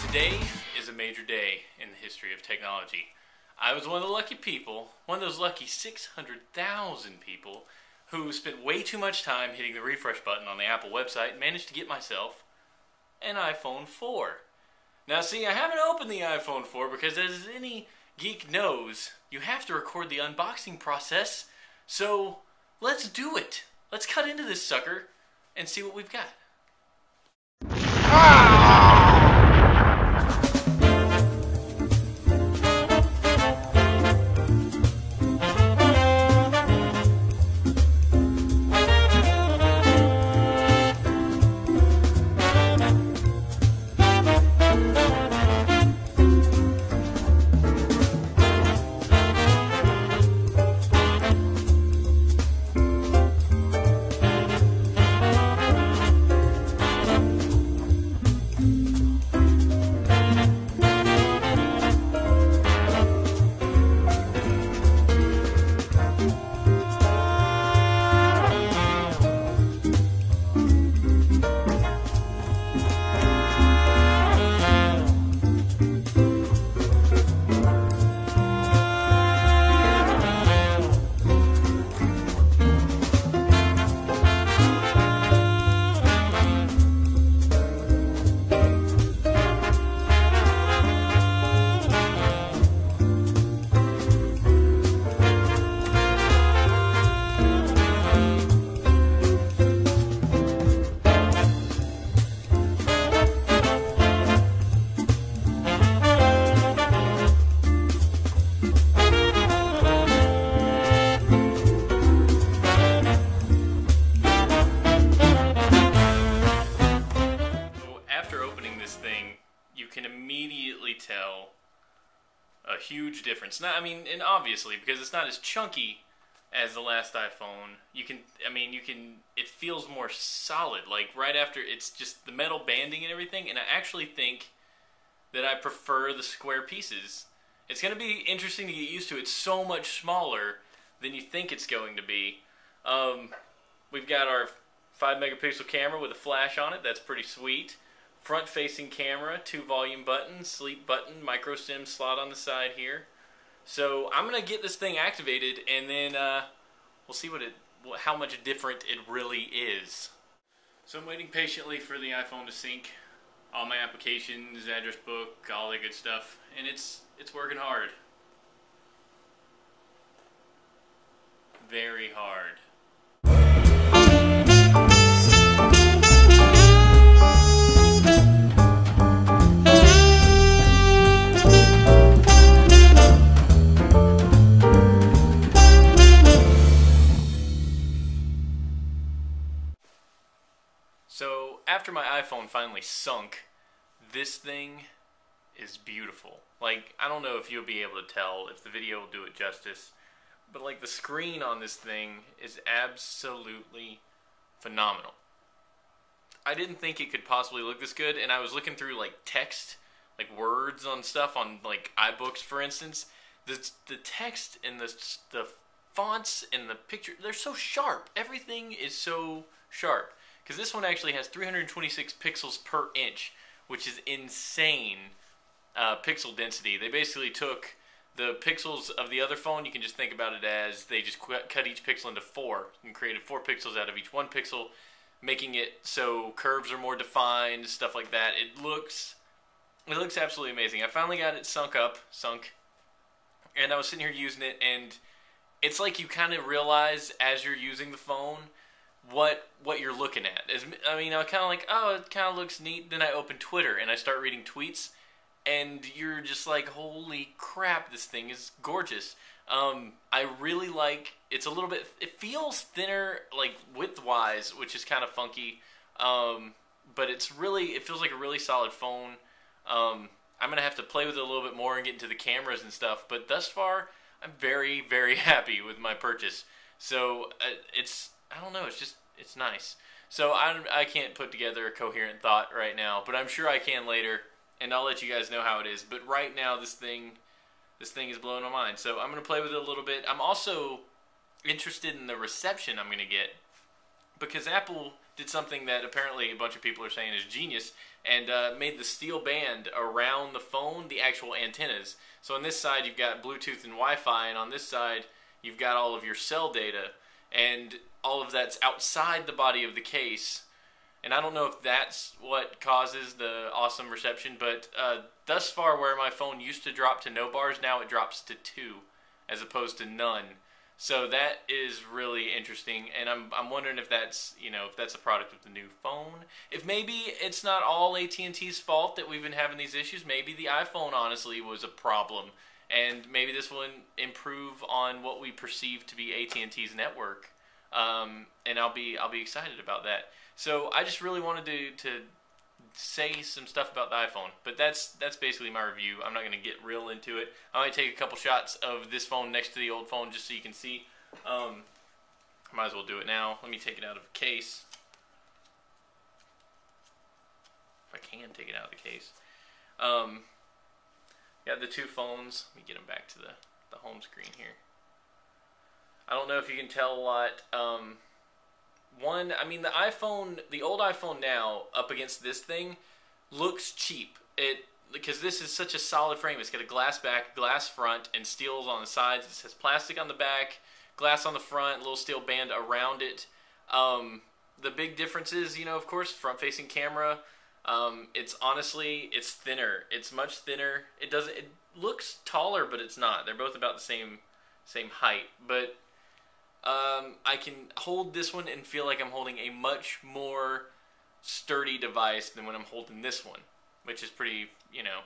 Today is a major day in the history of technology. I was one of the lucky people, one of those lucky 600,000 people who spent way too much time hitting the refresh button on the Apple website and managed to get myself an iPhone 4. Now see, I haven't opened the iPhone 4 because as any geek knows, you have to record the unboxing process, so let's do it. Let's cut into this sucker and see what we've got. You can immediately tell a huge difference. Now, and obviously, because it's not as chunky as the last iPhone, it feels more solid. Like, right after, it's just the metal banding and everything, and I actually think that I prefer the square pieces. It's going to be interesting to get used to. It's so much smaller than you think it's going to be. We've got our 5-megapixel camera with a flash on it. That's pretty sweet. Front-facing camera, 2 volume buttons, sleep button, micro SIM slot on the side here. So I'm gonna get this thing activated, and then we'll see how much different it really is. So I'm waiting patiently for the iPhone to sync all my applications, address book, all that good stuff, and it's working hard. Very hard. So, after my iPhone finally sunk, this thing is beautiful. Like, I don't know if you'll be able to tell, if the video will do it justice, but like the screen on this thing is absolutely phenomenal. I didn't think it could possibly look this good, and I was looking through like text, like words on stuff on like iBooks, for instance. The text and the fonts and the picture, they're so sharp. Everything is so sharp. Because this one actually has 326 pixels per inch, which is insane pixel density. They basically took the pixels of the other phone. You can just think about it as they just cut each pixel into 4 and created 4 pixels out of each 1 pixel, making it so curves are more defined, stuff like that. It looks absolutely amazing. I finally got it sunk, and I was sitting here using it, and it's like you kind of realize as you're using the phone what you're looking at. I kind of like, oh, it kind of looks neat. Then I open Twitter and I start reading tweets, and you're just like, holy crap, this thing is gorgeous. I really like, it feels thinner, like width-wise, which is kind of funky, but it feels like a really solid phone. I'm going to have to play with it a little bit more and get into the cameras and stuff, but thus far, I'm very, very happy with my purchase. So, I don't know, it's nice. So I can't put together a coherent thought right now, but I'm sure I can later, and I'll let you guys know how it is. But right now, this thing is blowing my mind. So I'm going to play with it a little bit. I'm also interested in the reception I'm going to get, because Apple did something that apparently a bunch of people are saying is genius, and made the steel band around the phone the actual antennas. So on this side you've got Bluetooth and Wi-Fi, and on this side you've got all of your cell data, and all of that's outside the body of the case. And I don't know if that's what causes the awesome reception, but thus far, where my phone used to drop to no bars, now it drops to 2 as opposed to none. So that is really interesting, and I'm wondering if that's, you know, if that's a product of the new phone. If maybe it's not all AT&T's fault that we've been having these issues. Maybe the iPhone honestly was a problem, and maybe this will improve on what we perceive to be AT&T's network. And I'll be excited about that. So I just really wanted to say some stuff about the iPhone, but that's basically my review. I'm not going to get real into it. I might take a couple shots of this phone next to the old phone just so you can see. Might as well do it now. Let me take it out of the case. If I can take it out of the case. Got the two phones. Let me get them back to the home screen here. I don't know if you can tell a lot. One, I mean, the old iPhone now up against this thing looks cheap. Because this is such a solid frame. It's got a glass back, glass front, and steels on the sides. It has plastic on the back, glass on the front, little steel band around it. The big difference is, you know, of course, front-facing camera. It's thinner. It's much thinner. It looks taller, but it's not. They're both about the same height, but I can hold this one and feel like I'm holding a much more sturdy device than when I'm holding this one, which is pretty, you know,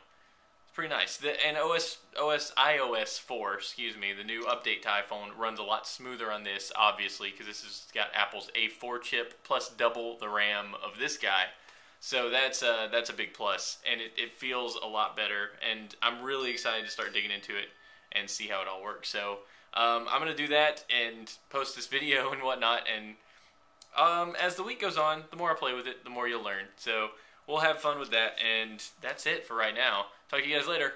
it's pretty nice. And iOS 4, excuse me, the new update to iPhone runs a lot smoother on this, obviously, because this has got Apple's A4 chip plus double the RAM of this guy. So that's a big plus, and it feels a lot better, and I'm really excited to start digging into it and see how it all works. So I'm going to do that and post this video and whatnot, and as the week goes on, the more I play with it, the more you'll learn. So we'll have fun with that, and that's it for right now. Talk to you guys later.